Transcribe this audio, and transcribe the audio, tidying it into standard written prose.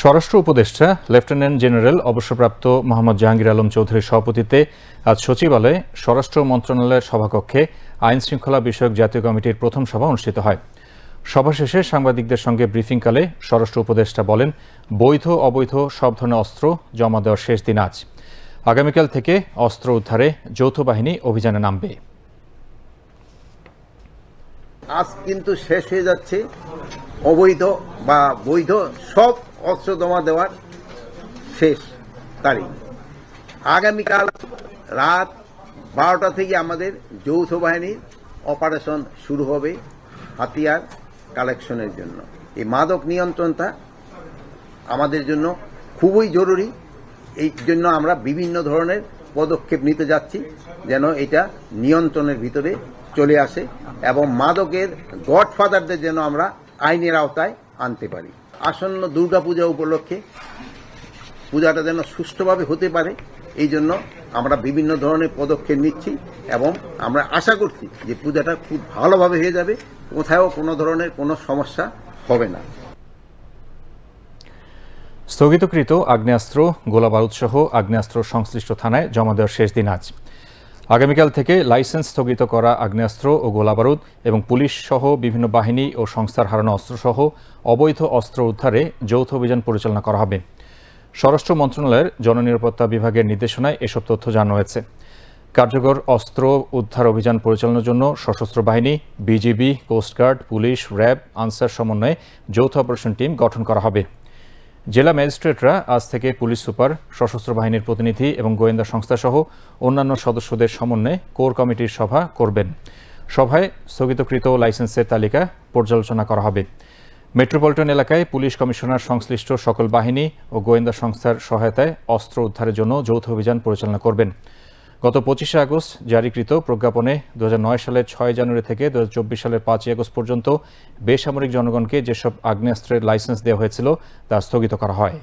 স্বরাষ্ট্র উপদেষ্টা lieutenant general অবসরপ্রাপ্ত মোহাম্মদ জাহাঙ্গীর আলম চৌধুরীর সভাপতিত্বে আজ সচিবালয়ে স্বরাষ্ট্র মন্ত্রণালয়ের সভাকক্ষে আইন শৃঙ্খলা বিষয়ক জাতীয় কমিটির প্রথম সভা অনুষ্ঠিত হয়। সভা শেষে সাংবাদিকদের সঙ্গে ব্রিফিংকালে স্বরাষ্ট্র উপদেষ্টা বলেন, বৈধ অবৈধ সব ধরনের অস্ত্র জমা দেওয়ার শেষ দিন আজ। আগামীকাল থেকে অস্ত্র উদ্ধারে যৌথ বাহিনী অভিযানে নামবে। আজ কিন্তু শেষ হয়ে যাচ্ছে অবৈধ বা বৈধ সব অস্ত্র জমা দেওয়ার শেষ তারিখ। আগামীকাল রাত 12টা থেকে আমাদের যৌথ বাহিনীর অপারেশন শুরু হবে হাতিয়ার কালেকশনের জন্য। এই মাদক নিয়ন্ত্রণটা আমাদের জন্য খুবই জরুরি। এই জন্য আমরা বিভিন্ন ধরনের পদক্ষেপ নিতে যাচ্ছি যেন এটা নিয়ন্ত্রণের ভিতরে চলে আসে এবং মাদকের গডফাদারদের যেন আমরা আইনের আওতায় আনতে পারি। আসন্ন দুর্গাপূজা উপলক্ষে পূজাটা যেন সুষ্ঠুভাবে হতে পারে, এই জন্য আমরা বিভিন্ন ধরনের পদক্ষেপ নিচ্ছি এবং আমরা আশা করছি যে পূজাটা খুব ভালোভাবে হয়ে যাবে, কোথাও কোনো ধরনের কোনো সমস্যা হবে না। স্থগিতকৃত আগ্নেয়াস্ত্র, গোলাবারুদ সহ আগ্নেয়াস্ত্র সংশ্লিষ্ট থানায় জমা দেওয়ার শেষ দিন আজ। আগামীকাল থেকে লাইসেন্স স্থগিত করা আগ্নেয়াস্ত্র ও গোলাবারুদ এবং পুলিশ সহ বিভিন্ন বাহিনী ও সংস্থার হারানো অস্ত্রসহ অবৈধ অস্ত্র উদ্ধারে যৌথ অভিযান পরিচালনা করা হবে। স্বরাষ্ট্র মন্ত্রণালয়ের জননিরাপত্তা বিভাগের নির্দেশনায় এসব তথ্য জানানো হয়েছে। কার্যকর অস্ত্র উদ্ধার অভিযান পরিচালনার জন্য সশস্ত্র বাহিনী, BGB, coastguard, police, RAB, Ansar সমন্বয়ে যৌথ অপারেশন টিম গঠন করা হবে। জেলা ম্যাজিস্ট্রেটরা আজ থেকে পুলিশ সুপার, সশস্ত্র বাহিনীর প্রতিনিধি এবং গোয়েন্দা সংস্থাসহ অন্যান্য সদস্যদের সমন্বয়ে কোর কমিটির সভা করবেন। সভায় স্থগিতকৃত লাইসেন্সের তালিকা পর্যালোচনা করা হবে। মেট্রোপলিটন এলাকায় পুলিশ কমিশনার সংশ্লিষ্ট সকল বাহিনী ও গোয়েন্দা সংস্থার সহায়তায় অস্ত্র উদ্ধারের জন্য যৌথ অভিযান পরিচালনা করবেন। গত 25শে আগস্ট জারিকৃত প্রজ্ঞাপনে 2009 সালের 6 জানুয়ারি থেকে 2024 সালের 5 আগস্ট পর্যন্ত বেসামরিক জনগণকে যেসব আগ্নেয়াস্ত্রের লাইসেন্স দেওয়া হয়েছিল তা স্থগিত করা হয়।